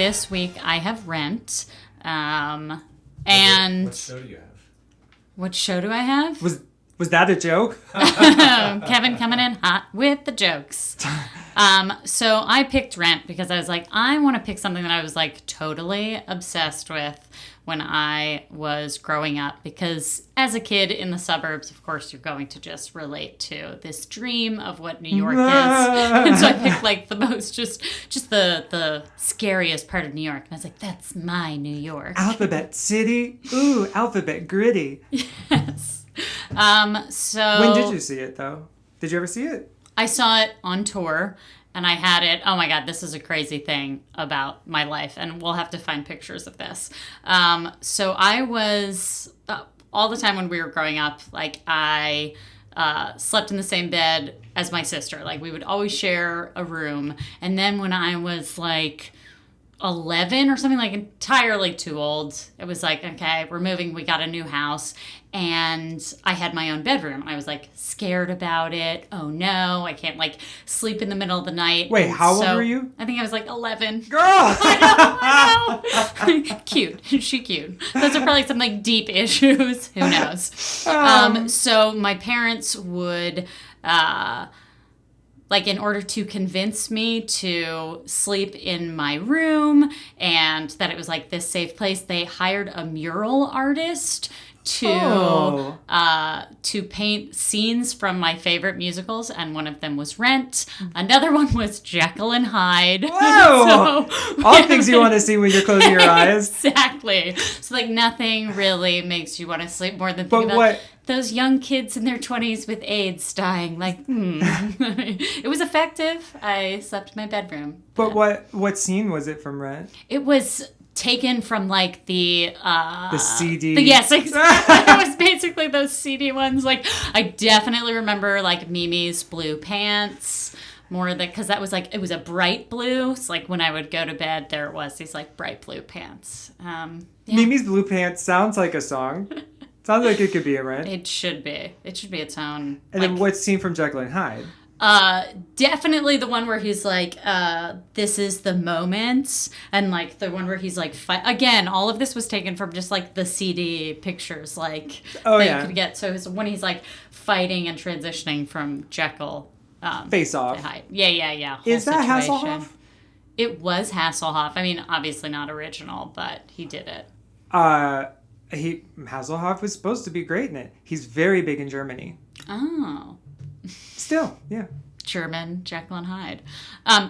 this week I have Rent. And what show do you have? What show do I have? Was that a joke? Kevin coming in hot with the jokes. So I picked Rent because I was like, I want to pick something that I was like totally obsessed with when I was growing up, because as a kid in the suburbs, of course, you're going to just relate to this dream of what New York is. And so I picked like the most, just the scariest part of New York. And I was like, that's my New York. Alphabet City. Ooh, Alphabet Gritty. Yes. So When did you see it, though? Did you ever see it? I saw it on tour, and I had it. Oh my God, this is a crazy thing about my life, and we'll have to find pictures of this. So I was, all the time when we were growing up, like I slept in the same bed as my sister. Like we would always share a room. And then when I was like 11 or something, like entirely too old, it was like, okay, we're moving, we got a new house, and I had my own bedroom. I was like scared about it. Oh no, I can't like sleep in the middle of the night. Wait, And how old were you? I think I was like 11. Girl! I know. Cute. She cute. Those are probably some like deep issues. Who knows? So my parents would, like, in order to convince me to sleep in my room and that it was like this safe place, they hired a mural artist to paint scenes from my favorite musicals, and one of them was Rent. Another one was Jekyll and Hyde. Whoa! All things you want to see when you're closing your eyes. Exactly. So like nothing really makes you want to sleep more than think about those young kids in their 20s with AIDS dying. Like, It was effective. I slept in my bedroom. But what scene was it from Rent? It was taken from like the CD. Yes, exactly. It was basically those CD ones. Like I definitely remember like Mimi's blue pants more because that was like, it was a bright blue. So like when I would go to bed, there it was, these like bright blue pants. Yeah. Mimi's blue pants sounds like a song. Sounds like it could be a Rent. It should be its own. And then what scene from Jekyll and Hyde? Definitely the one where he's like, this is the moment. And like the one where he's like, again, all of this was taken from just like the CD pictures, like you could get. So it was when he's like fighting and transitioning from Jekyll. Face Off. To Hyde. Yeah. Is that situation. Hasselhoff? It was Hasselhoff. I mean, obviously not original, but he did it. Hasselhoff was supposed to be great in it. He's very big in Germany. Oh. Still, yeah. German, Jekyll and Hyde.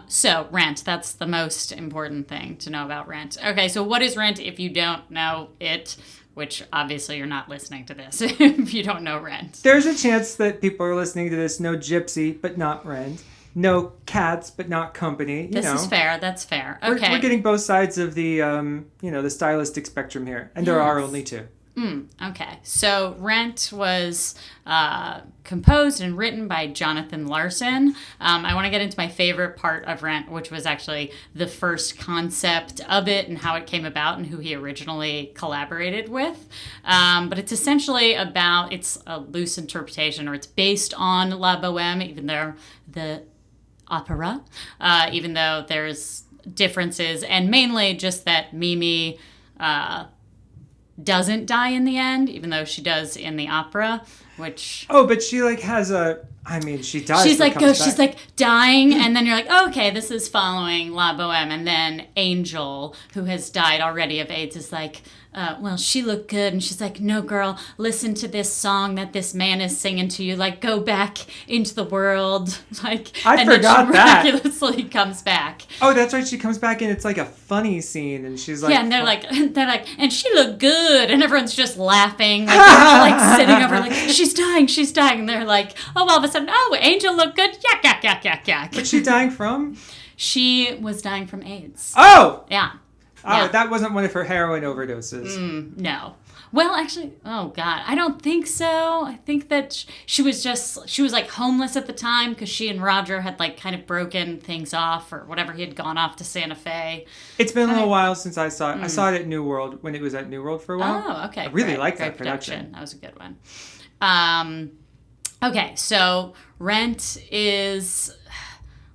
So Rent, that's the most important thing to know about Rent. Okay, so what is Rent if you don't know it? Which obviously you're not listening to this if you don't know Rent. There's a chance that people are listening to this know Gypsy, but not Rent. No Cats, but not Company. This is fair. That's fair. Okay. We're getting both sides of the, the stylistic spectrum here. And there are only two. Okay. So Rent was composed and written by Jonathan Larson. I want to get into my favorite part of Rent, which was actually the first concept of it and how it came about and who he originally collaborated with. But it's essentially it's a loose interpretation, or it's based on La Boheme, even though the opera, even though there's differences, and mainly just that Mimi doesn't die in the end, even though she does in the opera, which... Oh, but she, like, has she dies. She's like dying, and then you're like, oh, okay, this is following La Boheme, and then Angel, who has died already of AIDS, is like, well, she looked good, and she's like, no, girl, listen to this song that this man is singing to you, like, go back into the world, like, I forgot that. Miraculously comes back. Oh, that's right, she comes back, and it's like a funny scene, and she's like... Yeah, and they're like, and she looked good, and everyone's just laughing, like, they're like sitting over, like, she's dying, and they're like, oh, all of a sudden, oh, Angel looked good, yak. What's she dying from? She was dying from AIDS. Oh! Yeah. Oh, yeah. That wasn't one of her heroin overdoses. No. Well, actually, oh God, I don't think so. I think that she was like homeless at the time because she and Roger had like kind of broken things off or whatever. He had gone off to Santa Fe. It's been a little while since I saw it. I saw it at New World when it was at New World for a while. Oh, okay. I really liked that production. That was a good one. Okay, so Rent is...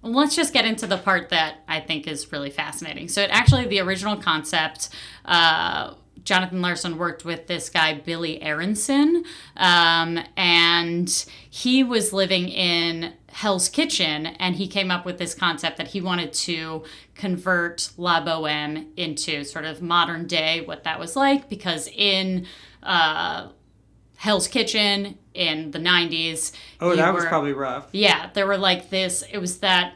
let's just get into the part that I think is really fascinating. So, the original concept, Jonathan Larson worked with this guy, Billy Aronson, and he was living in Hell's Kitchen, and he came up with this concept that he wanted to convert La Boheme into sort of modern day, what that was like, because in Hell's Kitchen in the 90s. Oh, that was probably rough. Yeah, there were like this, it was that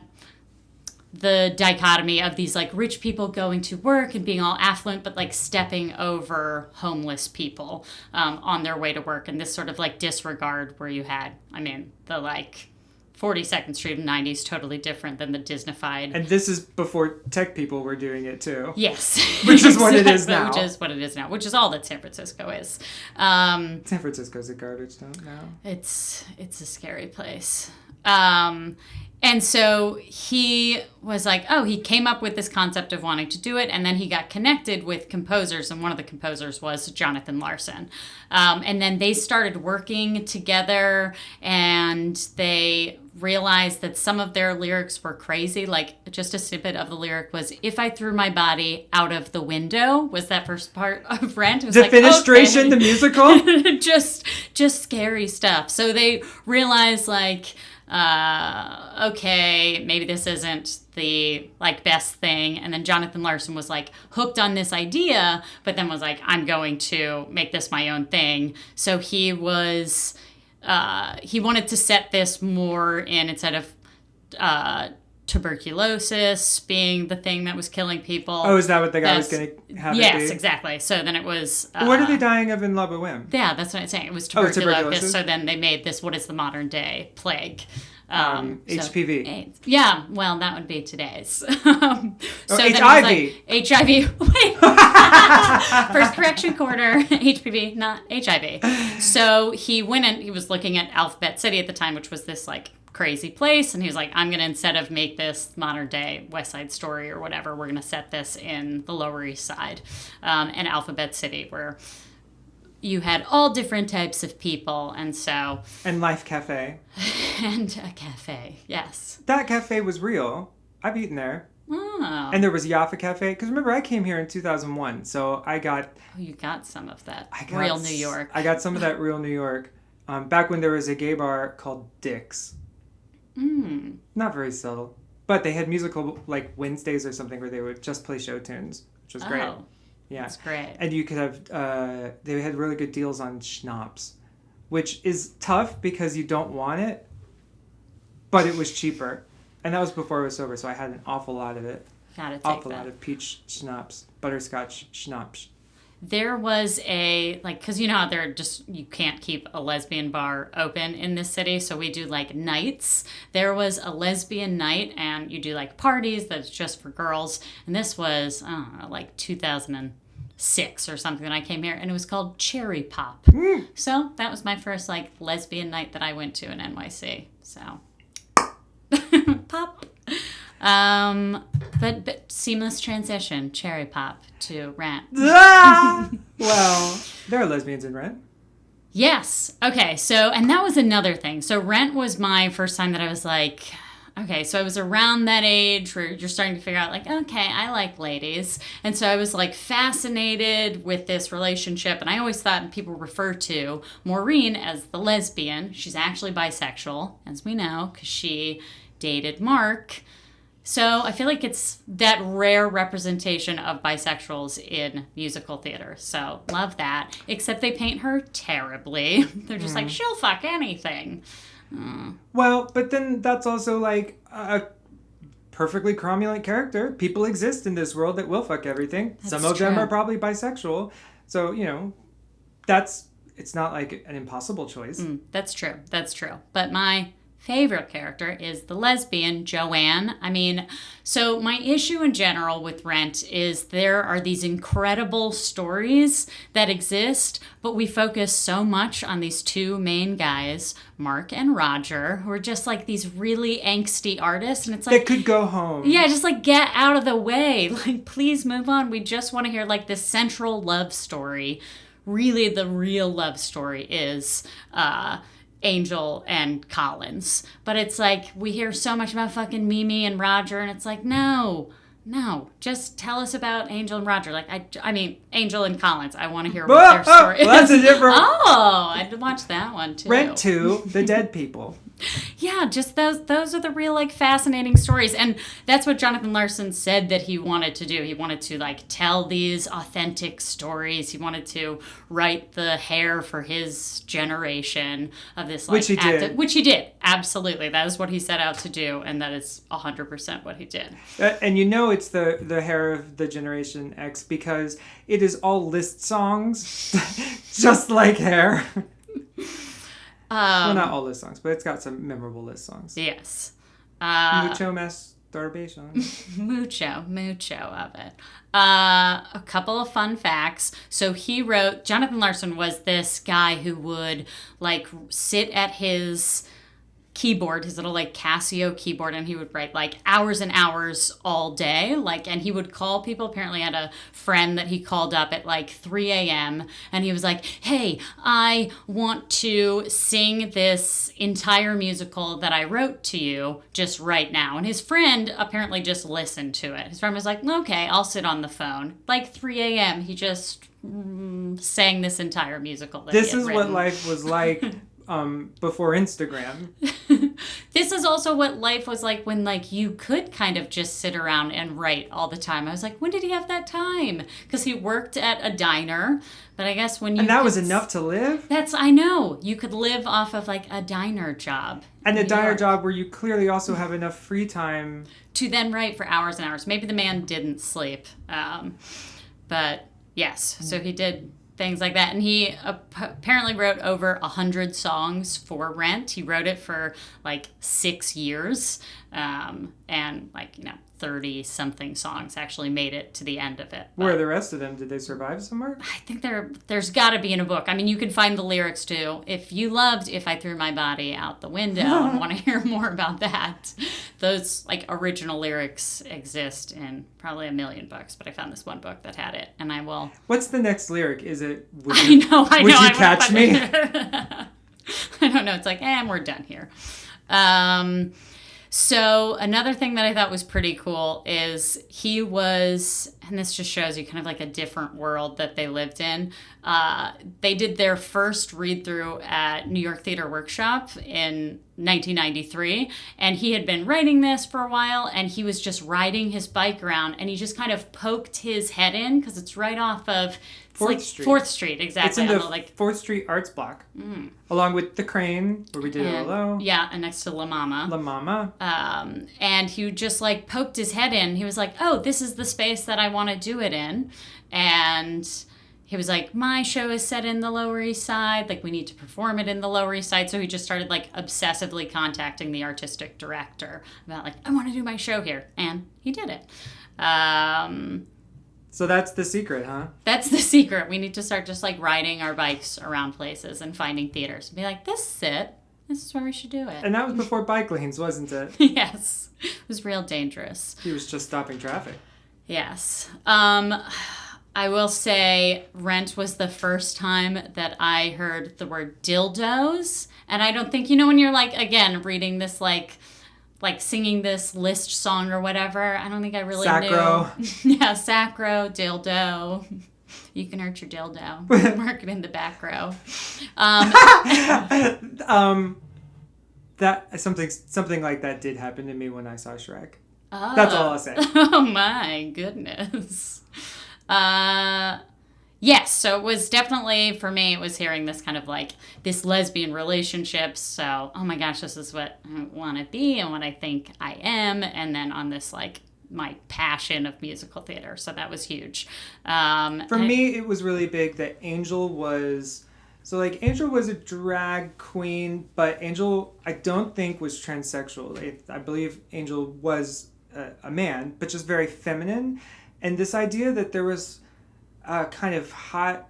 the dichotomy of these like rich people going to work and being all affluent, but like stepping over homeless people on their way to work. And this sort of like disregard where you had, the like 42nd Street of the 90s, totally different than the Disneyfied. And this is before tech people were doing it too. Yes. Which is what it is now. Which is what it is now, which is all that San Francisco is. San Francisco's a garbage dump now. It's a scary place. And so he was like, he came up with this concept of wanting to do it, and then he got connected with composers, and one of the composers was Jonathan Larson. And then they started working together, and they realized that some of their lyrics were crazy. Like, just a snippet of the lyric was, "If I threw my body out of the window," was that first part of Rent. It was Defenestration, the musical? just scary stuff. So they realized, like, okay, maybe this isn't the like best thing. And then Jonathan Larson was like hooked on this idea, but then was like, I'm going to make this my own thing. So he was, he wanted to set this more in, instead of tuberculosis being the thing that was killing people. Oh, is that what the guy was going to have it be? Yes, exactly. So then it was... what are they dying of in La Boheme? Yeah, that's what I'm saying. It was tuberculosis. Oh, So then they made this, what is the modern day plague? HPV. AIDS. Yeah, well, that would be today's. So HIV. HIV. Wait. First correction corner. HPV, not HIV. So he went and he was looking at Alphabet City at the time, which was this like crazy place, and he was like, I'm gonna, instead of make this modern day West Side Story or whatever, we're gonna set this in the Lower East Side, and Alphabet City, where you had all different types of people. And so and Life Cafe and a cafe, yes, that cafe was real. I've eaten there. Oh. And there was Jaffa Cafe, because remember I came here in 2001, so I got you got some of that real New York. I got some of that real New York, back when there was a gay bar called Dick's. Not very subtle. But they had musical, like, Wednesdays or something where they would just play show tunes, which was great. Yeah. That's great. And you could have, they had really good deals on schnapps, which is tough because you don't want it, but it was cheaper. And that was before I was sober, so I had an awful lot of it. Gotta take awful that. lot of peach schnapps, butterscotch schnapps. There was a, like, because you know how you can't keep a lesbian bar open in this city, so we do, like, nights. There was a lesbian night, and you do, like, parties that's just for girls, and this was, I don't know, like, 2006 or something when I came here, and it was called Cherry Pop. So that was my first, like, lesbian night that I went to in NYC, so. Pop. But seamless transition, Cherry Pop to Rent. Well, there are lesbians in Rent. Yes. Okay. So, and that was another thing. So Rent was my first time that I was like, okay, so I was around that age where you're starting to figure out, like, okay, I like ladies. And so I was, like, fascinated with this relationship. And I always thought people refer to Maureen as the lesbian. She's actually bisexual, as we know, because she dated Mark. So I feel like it's that rare representation of bisexuals in musical theater. So love that. Except they paint her terribly. They're just like, she'll fuck anything. Well, but then that's also like a perfectly cromulent character. People exist in this world that will fuck everything. Some of them are probably bisexual. So, you know, it's not like an impossible choice. That's true. That's true. But my favorite character is the lesbian Joanne. I mean, so my issue in general with Rent is there are these incredible stories that exist, but we focus so much on these two main guys, Mark and Roger, who are just like these really angsty artists, and it's like, that could go home. Yeah, just like get out of the way. Like, please move on. We just want to hear like this central love story. Really, the real love story is Angel and Collins. But it's like, we hear so much about fucking Mimi and Roger, and it's like, no, just tell us about Angel and Roger. Like, I mean, Angel and Collins. I want to hear what their story is. Well, that's a different... Oh, I'd watch that one, too. Rent 2, The Dead People. Yeah, just those are the real, like, fascinating stories. And that's what Jonathan Larson said that he wanted to do. He wanted to, like, tell these authentic stories. He wanted to write the hair for his generation of this, like... Which he did. Absolutely. That is what he set out to do, and that is 100% what he did. And you know it's the hair of the Generation X because it is all list songs, just like Hair. Well, not all list songs, but it's got some memorable list songs. Yes. Mucho masturbation. Mucho of it. A couple of fun facts. So Jonathan Larson was this guy who would, like, sit at his keyboard, his little, like, Casio keyboard, and he would write, like, hours and hours all day, like, and he would call people. Apparently had a friend that he called up at, like, 3 a.m. and he was like, hey, I want to sing this entire musical that I wrote to you just right now. And his friend apparently just listened to it. His friend was like, okay, I'll sit on the phone. Like, 3 a.m. he just sang this entire musical that This is written. What life was like before Instagram. This is also what life was like when, like, you could kind of just sit around and write all the time. I was like, when did he have that time? Because he worked at a diner, but I guess when you... And that was enough to live? I know. You could live off of, like, a diner job. And a diner job where you clearly also have enough free time... to then write for hours and hours. Maybe the man didn't sleep. But, yes. So he did... things like that. And he apparently wrote over 100 songs for Rent. He wrote it for, like, 6 years. And, like, 30-something songs actually made it to the end of it. Where are the rest of them? Did they survive somewhere? I think there's got to be in a book. I mean, you can find the lyrics, too. If you loved If I Threw My Body Out the Window and want to hear more about that, those, like, original lyrics exist in probably a million books. But I found this one book that had it, and I will... What's the next lyric? Is it... Would you catch me? I don't know. It's like, we're done here. So another thing that I thought was pretty cool is he was, and this just shows you kind of like a different world that they lived in. They did their first read-through at New York Theater Workshop in 1993, and he had been writing this for a while, and he was just riding his bike around, and he just kind of poked his head in, because it's right off of... 4th Street, exactly. It's in the 4th Street Arts Block. Along with The Crane, where we did Hello. Yeah, and next to La Mama. La Mama. And he just, like, poked his head in. He was like, oh, this is the space that I want to do it in. And he was like, my show is set in the Lower East Side. Like, we need to perform it in the Lower East Side. So he just started, like, obsessively contacting the artistic director about, like, I want to do my show here. And he did it. So that's the secret, huh? That's the secret. We need to start just, like, riding our bikes around places and finding theaters. And be like, this is it. This is where we should do it. And that was before bike lanes, wasn't it? Yes. It was real dangerous. He was just stopping traffic. Yes. I will say Rent was the first time that I heard the word dildos. And I don't think, when you're, like, again, reading this, like singing this list song or whatever. I don't think I really Sacro. knew. Yeah, sacro, dildo. You can hurt your dildo. Work it in the back row. That something like that did happen to me when I saw Shrek. Oh. That's all I'll say. Oh my goodness. Yes, so it was definitely, for me, it was hearing this kind of like, this lesbian relationship, so, oh my gosh, this is what I want to be and what I think I am, and then on this, like, my passion of musical theater, so that was huge. For me, it was really big that Angel was a drag queen, but Angel, I don't think was transsexual. I believe Angel was a man, but just very feminine, and this idea that there was a kind of hot,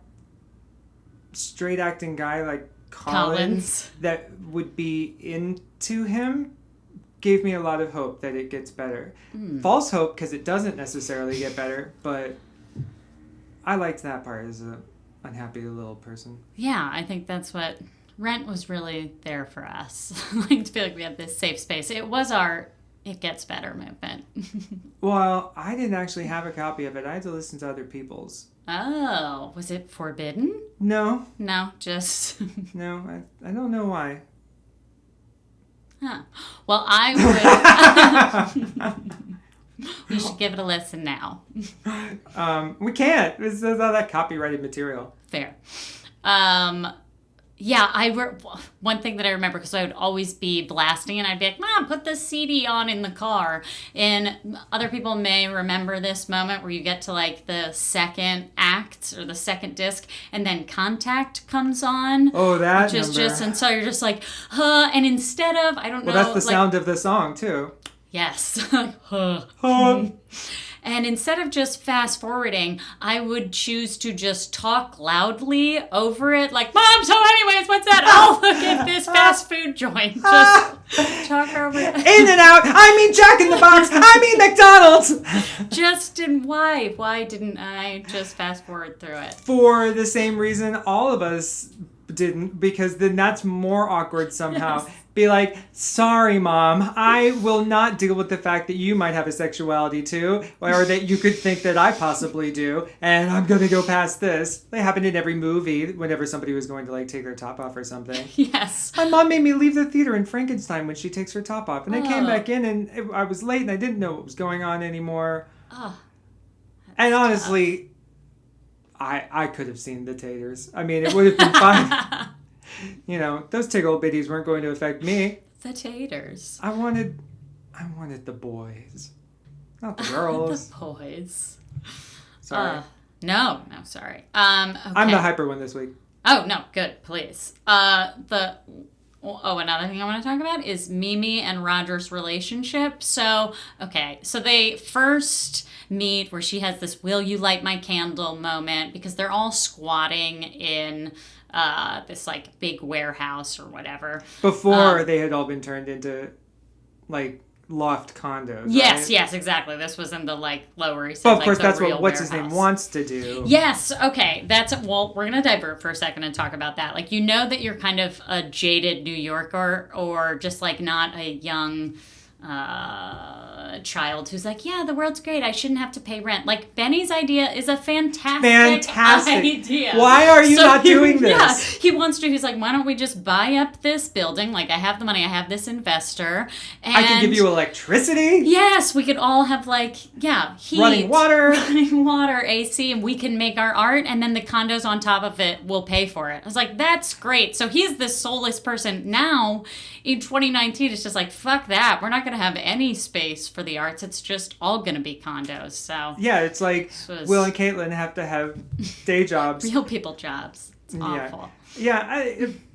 straight-acting guy like Collins that would be into him gave me a lot of hope that it gets better. False hope, because it doesn't necessarily get better, but I liked that part as an unhappy little person. Yeah, I think that's what Rent was really there for us. Like, to feel like we had this safe space. It was our It Gets Better movement. Well, I didn't actually have a copy of it. I had to listen to other people's. Oh, was it forbidden? No. No, just... No, I don't know why. Huh. Well, I would... We should give it a listen now. We can't. This is all that copyrighted material. Fair. Yeah, one thing that I remember, because I would always be blasting and I'd be like, Mom, put this CD on in the car. And other people may remember this moment where you get to like the second act or the second disc and then Contact comes on. Oh, that which is number. just, and so you're just like, huh, and instead of, I don't know. Well, that's the sound of the song, too. Yes. Huh. And instead of just fast forwarding, I would choose to just talk loudly over it. Like, Mom, so anyways, what's that? Oh, look at this fast food joint. Just talk over it. In and out. I mean Jack in the Box. I mean McDonald's. Just didn't, why? Why didn't I just fast forward through it? For the same reason all of us didn't, because then that's more awkward somehow. Yes. Be like, sorry, Mom, I will not deal with the fact that you might have a sexuality too, or that you could think that I possibly do, and I'm going to go past this. They happened in every movie whenever somebody was going to like take their top off or something. Yes. My mom made me leave the theater in Frankenstein when she takes her top off, and I came back in and I was late and I didn't know what was going on anymore. Oh, and honestly, I could have seen the taters. I mean, it would have been fine. You know, those tickle bitties weren't going to affect me. The taters. I wanted the boys, not the girls. The boys. Sorry. No, sorry. Okay. I'm the hyper one this week. Oh, no, good, please. Another thing I want to talk about is Mimi and Roger's relationship. So they first meet where she has this "Will you light my candle" moment because they're all squatting in this like big warehouse or whatever. Before they had all been turned into like loft condos. Yes, right? Yes, exactly. This was in the like Lower East Side. Well, of course, like, that's what warehouse. His name wants to do. Yes. Okay. We're gonna divert for a second and talk about that. Like, you know that you're kind of a jaded New Yorker, or just like not a young child who's like, yeah, the world's great, I shouldn't have to pay rent. Like, Benny's idea is a fantastic idea. Why are you not doing this? Yeah, he wants to. He's like, why don't we just buy up this building? Like, I have the money, I have this investor, and I can give you electricity. Yes, we could all have like, heat, running water, AC, and we can make our art, and then the condos on top of it will pay for it. I was like, that's great. So he's this soulless person. Now in 2019, it's just like, fuck that. We're not going to have any space for the arts. It's just all going to be condos. So yeah, it's like Will and Caitlin have to have day jobs. Real people jobs. It's awful. Yeah,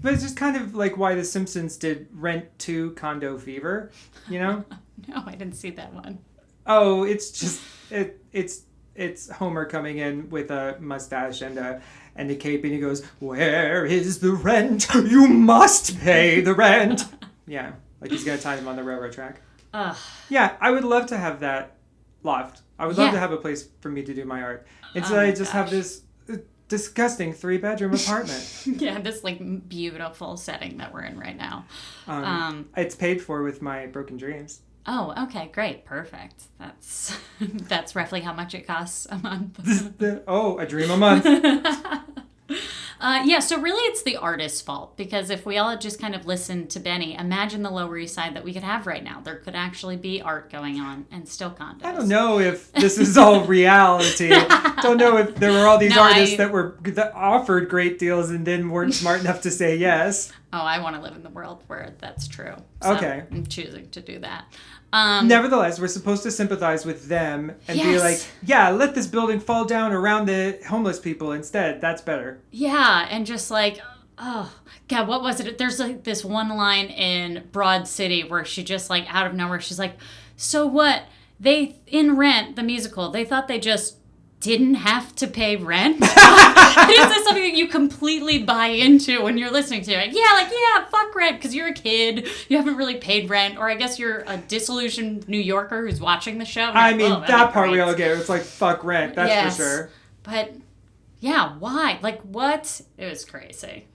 but it's just kind of like why The Simpsons did Rent 2 Condo Fever, you know? No, I didn't see that one. Oh, it's just it's Homer coming in with a mustache and a cape, and he goes, "Where is the rent? You must pay the rent." Yeah, like he's gonna tie him on the railroad track. Yeah, I would love to have that loft. I would love to have a place for me to do my art. Instead, I just have this disgusting 3-bedroom apartment. Yeah, this like beautiful setting that we're in right now. It's paid for with my broken dreams. Oh, okay, great, perfect. That's roughly how much it costs a month. A dream a month. So really it's the artist's fault, because if we all had just kind of listened to Benny, imagine the Lower East Side that we could have right now. There could actually be art going on and still condos. I don't know if this is all reality. Don't know if there were all these artists that offered great deals and then weren't smart enough to say yes. Oh, I want to live in the world where that's true. So okay. I'm choosing to do that. Nevertheless, we're supposed to sympathize with them and be like, yeah, let this building fall down around the homeless people instead. That's better. Yeah, and just like, oh, God, what was it? There's like this one line in Broad City where she just like out of nowhere, she's like, so what? In Rent, the musical, they thought they just didn't have to pay rent? Is this something that you completely buy into when you're listening to it? Yeah, fuck rent, because you're a kid, you haven't really paid rent, or I guess you're a disillusioned New Yorker who's watching the show. I mean, that part we all get. It's like, fuck rent, that's for sure. But, yeah, why? Like, what? It was crazy.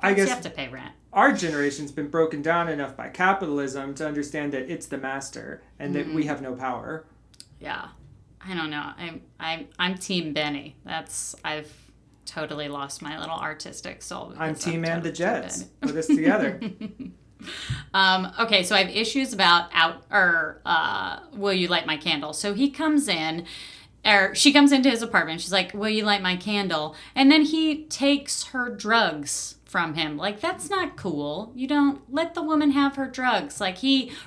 I guess you have to pay rent. Our generation's been broken down enough by capitalism to understand that it's the master and that we have no power. Yeah, I don't know. I'm Team Benny. I've totally lost my little artistic soul. I'm Team and the Jets. Put us together. Okay, so I have issues about will you light my candle? So he comes in, or she comes into his apartment. She's like, will you light my candle? And then he takes her drugs from him. Like, that's not cool. You don't let the woman have her drugs. Like,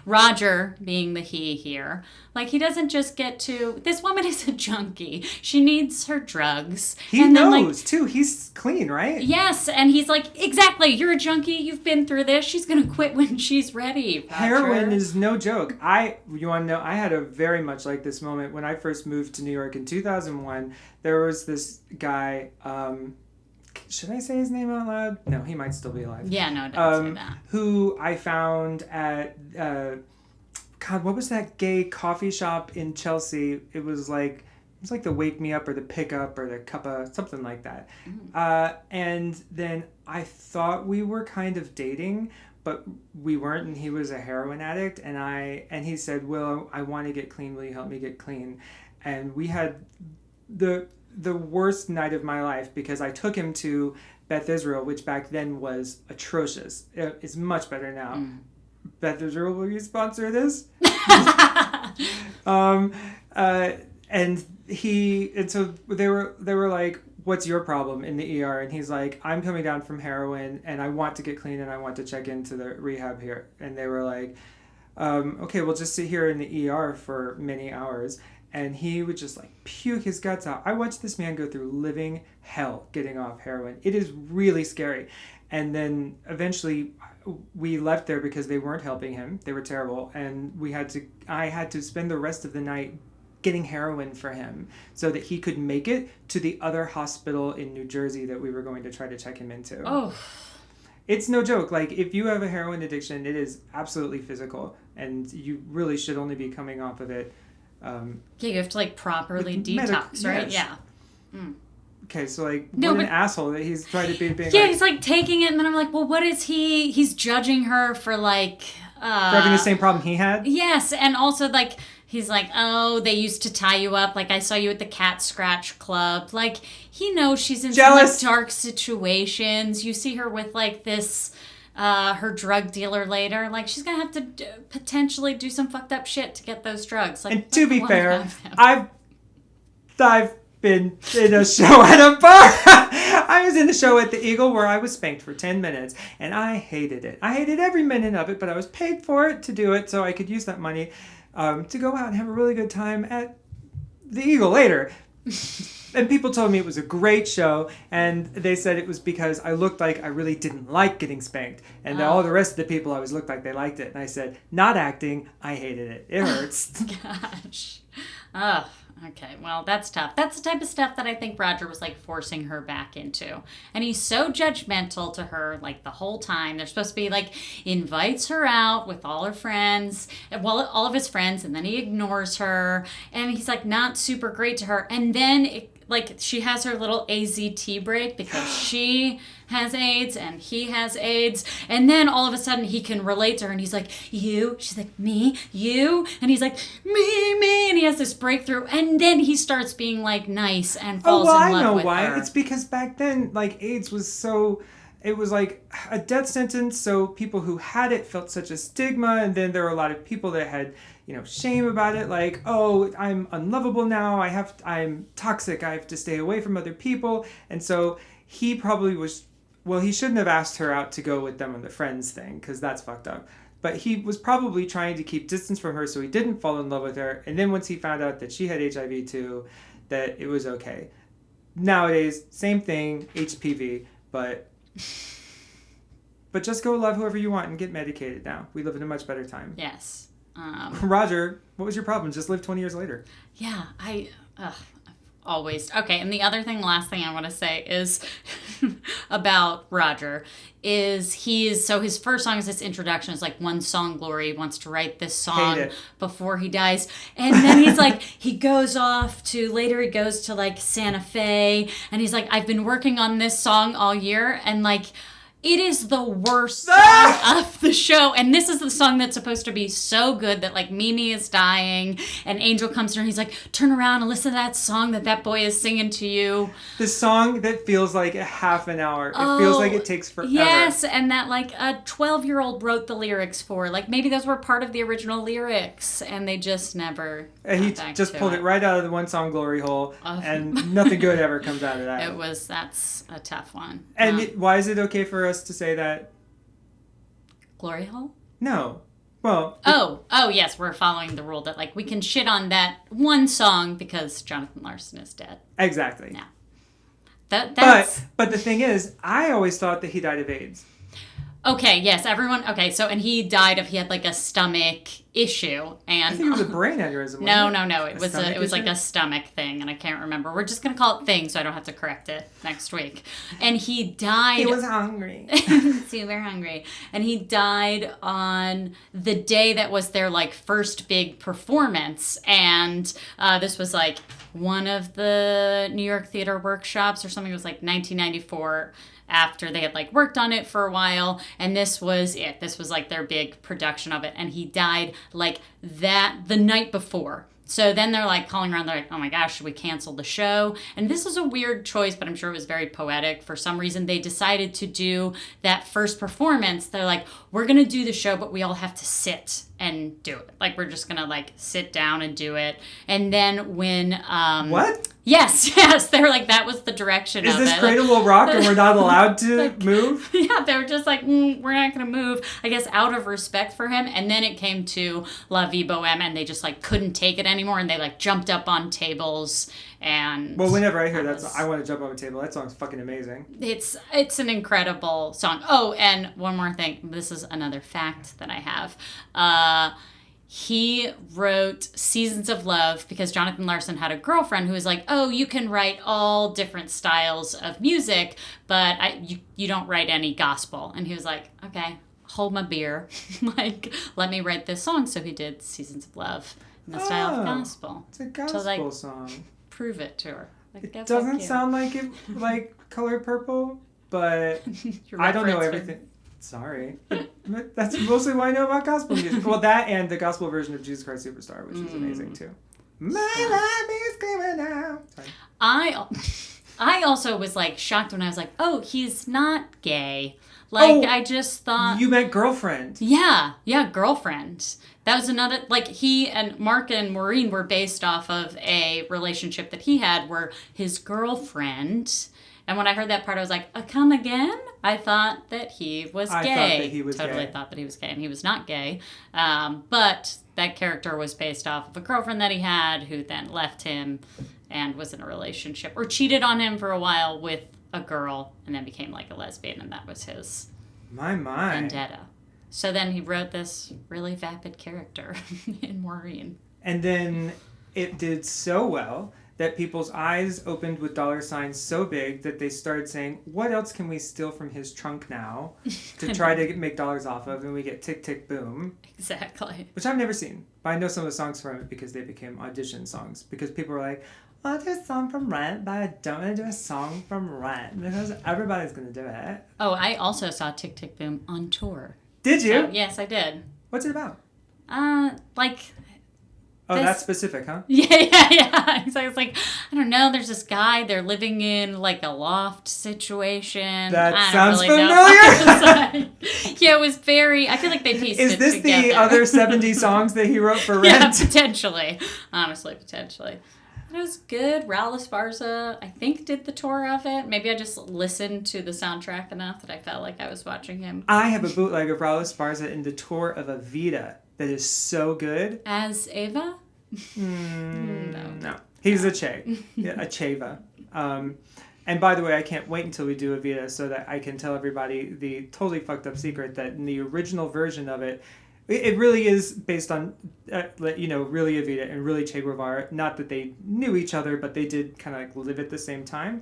Roger, being the he here, like, he doesn't just get to, this woman is a junkie. She needs her drugs. He knows, too. He's clean, right? Yes, and he's like, exactly, you're a junkie. You've been through this. She's going to quit when she's ready. Roger. Heroin is no joke. You want to know, I had a very much like this moment when I first moved to New York in 2001. There was this guy, should I say his name out loud? No, he might still be alive. Yeah, no, don't say that. Who I found at, God, what was that gay coffee shop in Chelsea? It was like the Wake Me Up or the Pick Up or the Cuppa, something like that. And then I thought we were kind of dating, but we weren't, and he was a heroin addict, and he said, Will, I want to get clean. Will you help me get clean? And we had the worst night of my life because I took him to Beth Israel, which back then was atrocious. It's much better now. Beth Israel, will you sponsor this? And so they were like, what's your problem in the ER? And he's like, I'm coming down from heroin and I want to get clean and I want to check into the rehab here. And they were like, okay, we'll just sit here in the ER for many hours. And he would just like puke his guts out. I watched this man go through living hell getting off heroin. It is really scary. And then eventually we left there because they weren't helping him. They were terrible. And I had to spend the rest of the night getting heroin for him so that he could make it to the other hospital in New Jersey that we were going to try to check him into. Oh. It's no joke. Like, if you have a heroin addiction, it is absolutely physical. And you really should only be coming off of it. You have to like properly detox, right? Yes. Yeah. Mm. Okay, so like, what an asshole that he's trying to be being. Yeah, he's like taking it, and then I'm like, well, what is he? He's judging her for like for having the same problem he had. Yes, and also like he's like, oh, they used to tie you up. Like I saw you at the cat scratch club. Like he knows she's in some like, dark situations. You see her with like this. Her drug dealer later, like she's gonna have to potentially do some fucked up shit to get those drugs. Like, and to be fair, I've been in a show at a bar. I was in a show at the Eagle where I was spanked for 10 minutes, and I hated it. I hated every minute of it, but I was paid for it to do it, so I could use that money to go out and have a really good time at the Eagle later. And people told me it was a great show, and they said it was because I looked like I really didn't like getting spanked, and all the rest of the people always looked like they liked it. And I said, not acting, I hated it. It hurts. Gosh. Oh, okay. Well, that's tough. That's the type of stuff that I think Roger was like forcing her back into. And he's so judgmental to her like the whole time. They're supposed to be like, invites her out with all her friends, well, all of his friends, and then he ignores her. And he's like not super great to her. And then like she has her little AZT break because she has AIDS and he has AIDS, and then all of a sudden he can relate to her and he's like, you? She's like, me? You? And he's like, me, and he has this breakthrough, and then he starts being like nice and falls in love with her. Oh, well, I know why. It's because back then like AIDS was so, it was like a death sentence, so people who had it felt such a stigma, and then there were a lot of people that had shame about it, like, oh, I'm unlovable now, I'm toxic, I have to stay away from other people. And so he probably was, well, he shouldn't have asked her out to go with them on the friends thing, because that's fucked up. But he was probably trying to keep distance from her so he didn't fall in love with her. And then once he found out that she had HIV too, that it was okay. Nowadays, same thing, HPV, but just go love whoever you want and get medicated now. We live in a much better time. Yes. Roger, what was your problem? Just live 20 years later. Yeah, always. Okay, and the last thing I want to say is about Roger is his first song is this introduction. It's like One Song Glory. He wants to write this song before he dies. And then he's like, he goes to like Santa Fe, and he's like, I've been working on this song all year, and like, It is the worst song of the show. And this is the song that's supposed to be so good that, like, Mimi is dying and Angel comes to her and he's like, turn around and listen to that song that boy is singing to you. The song that feels like a half an hour. It feels like it takes forever. Yes, and that, like, a 12-year-old wrote the lyrics for. Like, maybe those were part of the original lyrics and they just never And he just pulled it right out of the one song Glory Hole, and nothing good ever comes out of that. That's a tough one. And why is it okay for us to say that? Glory hole? No. Well. Oh, yes, we're following the rule that, like, we can shit on that one song because Jonathan Larson is dead. Exactly. Yeah. That's... But the thing is, I always thought that he died of AIDS. Okay, yes, everyone... Okay, so, and he had, like, a stomach issue, and... I think it was a brain aneurysm. No. It was like a stomach thing, and I can't remember. We're just going to call it thing, so I don't have to correct it next week. And he died... He was hungry. Super hungry. And he died on the day that was their, like, first big performance, and this was, like, one of the New York Theater Workshops or something. It was, like, 1994, after they had, like, worked on it for a while, and this was it. This was, like, their big production of it, and he died, like, the night before. So then they're, like, calling around, they're like, oh my gosh, should we cancel the show? And this is a weird choice, but I'm sure it was very poetic. For some reason, they decided to do that first performance. They're like, we're going to do the show, but we all have to sit and do it. Like, we're just going to, like, sit down and do it. And then when... What? Yes. They were like, that was the direction of it. Is this Cradle Will Rock and we're not allowed to move? Yeah, they were just like, we're not going to move, I guess, out of respect for him. And then it came to La Vie Boheme, and they just, like, couldn't take it anymore, and they, like, jumped up on tables. And well, whenever I hear that song, I want to jump on a table. That song's fucking amazing. It's an incredible song. Oh, and one more thing. This is another fact that I have. He wrote Seasons of Love because Jonathan Larson had a girlfriend who was like, oh, you can write all different styles of music, but you don't write any gospel. And he was like, okay, hold my beer. Like, let me write this song. So he did Seasons of Love in the style of gospel. It's a gospel song. Prove it to her. Like, it doesn't sound like it, like Color Purple, but I don't know everything. Sorry. But that's mostly what I know about gospel music. Well, that and the gospel version of Jesus Christ Superstar, which is amazing too. My life is coming out. Sorry. I also was, like, shocked when I was like, oh, he's not gay. Like, I just thought... You meant girlfriend. Yeah, girlfriend. That was another... Like, he and Mark and Maureen were based off of a relationship that he had where his girlfriend... And when I heard that part, I was like, come again? I thought that he was gay. I thought that he was totally gay. thought that he was gay, and he was not gay. But that character was based off of a girlfriend that he had who then left him and was in a relationship or cheated on him for a while with a girl and then became, like, a lesbian, and that was his vendetta. So then he wrote this really vapid character in Maureen. And then it did so well that people's eyes opened with dollar signs so big that they started saying, what else can we steal from his trunk now to try to make dollars off of? And we get Tick, Tick, Boom. Exactly. Which I've never seen. But I know some of the songs from it because they became audition songs. Because people were like, I'll do a song from Rent, but I don't want to do a song from Rent because everybody's going to do it. Oh, I also saw Tick, Tick, Boom on tour. Did you? Yes, I did. What's it about? Like... Oh, that's specific, huh? Yeah. So it's like, I don't know, there's this guy, they're living in, like, a loft situation. That sounds familiar. Yeah, it was very, I feel like they pieced it together. Is this the other 70 songs that he wrote for Rent? Yeah, potentially. Honestly, potentially. But it was good. Raul Esparza, I think, did the tour of it. Maybe I just listened to the soundtrack enough that I felt like I was watching him. I have a bootleg of Raul Esparza in the tour of Evita that is so good. As Ava? No. He's a Che. Yeah, a Cheva. And by the way, I can't wait until we do Evita so that I can tell everybody the totally fucked up secret that in the original version of it, it really is based on, really Evita and really Che Guevara. Not that they knew each other, but they did kind of like live at the same time.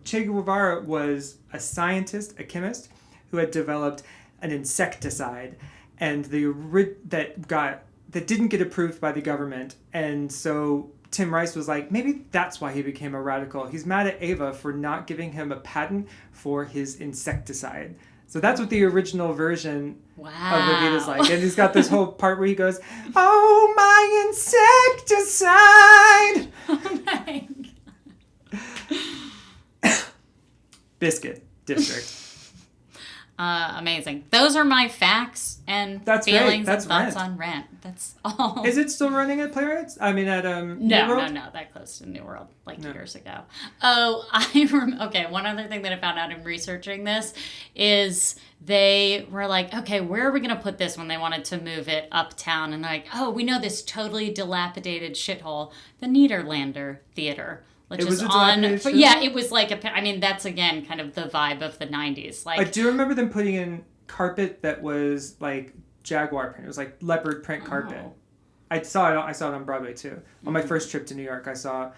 Che Guevara was a scientist, a chemist, who had developed an insecticide, and that didn't get approved by the government, and so Tim Rice was like, maybe that's why he became a radical. He's mad at Ava for not giving him a patent for his insecticide. So that's what the original version of Evita's like. And he's got this whole part where he goes, oh, my insecticide! Oh my God. Biscuit District. Amazing. Those are my facts and That's feelings great. That's and thoughts Rent. on Rent. That's all. Is it still running at Playwrights? I mean, at New World? No. That closed to New World years ago. Oh, okay. One other thing that I found out in researching this is they were like, okay, where are we going to put this when they wanted to move it uptown? And they're like, oh, we know this totally dilapidated shithole, the Niederlander Theater. Which is on, it was like that's again kind of the vibe of the 90s. Like, I do remember them putting in carpet that was like jaguar print. It was like leopard print carpet. I saw it on Broadway too. On my first trip to New York, I saw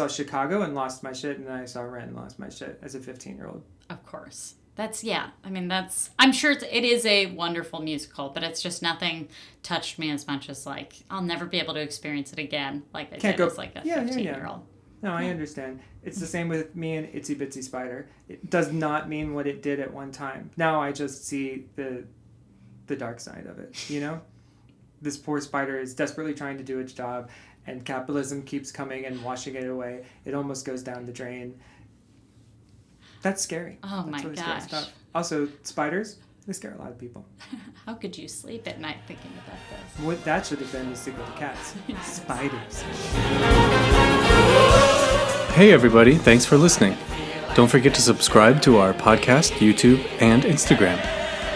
Chicago and lost my shit, and then I saw Rent and lost my shit as a 15-year-old. Of course. I'm sure it is a wonderful musical, but it's just nothing touched me as much as like, I'll never be able to experience it again like I did as like a 15-year-old. No, I understand. It's the same with me and Itsy Bitsy Spider. It does not mean what it did at one time. Now I just see the dark side of it, you know? This poor spider is desperately trying to do its job, and capitalism keeps coming and washing it away. It almost goes down the drain. That's scary. Oh, That's my really scary gosh. stuff. Also, spiders, they scare a lot of people. How could you sleep at night thinking about this? What that should have been the sequel to Cats. Spiders. Hey everybody, thanks for listening. Don't forget to subscribe to our podcast, YouTube, and Instagram.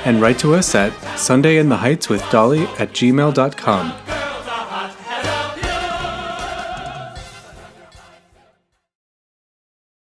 And write to us at sundayintheheightswithdolly@gmail.com.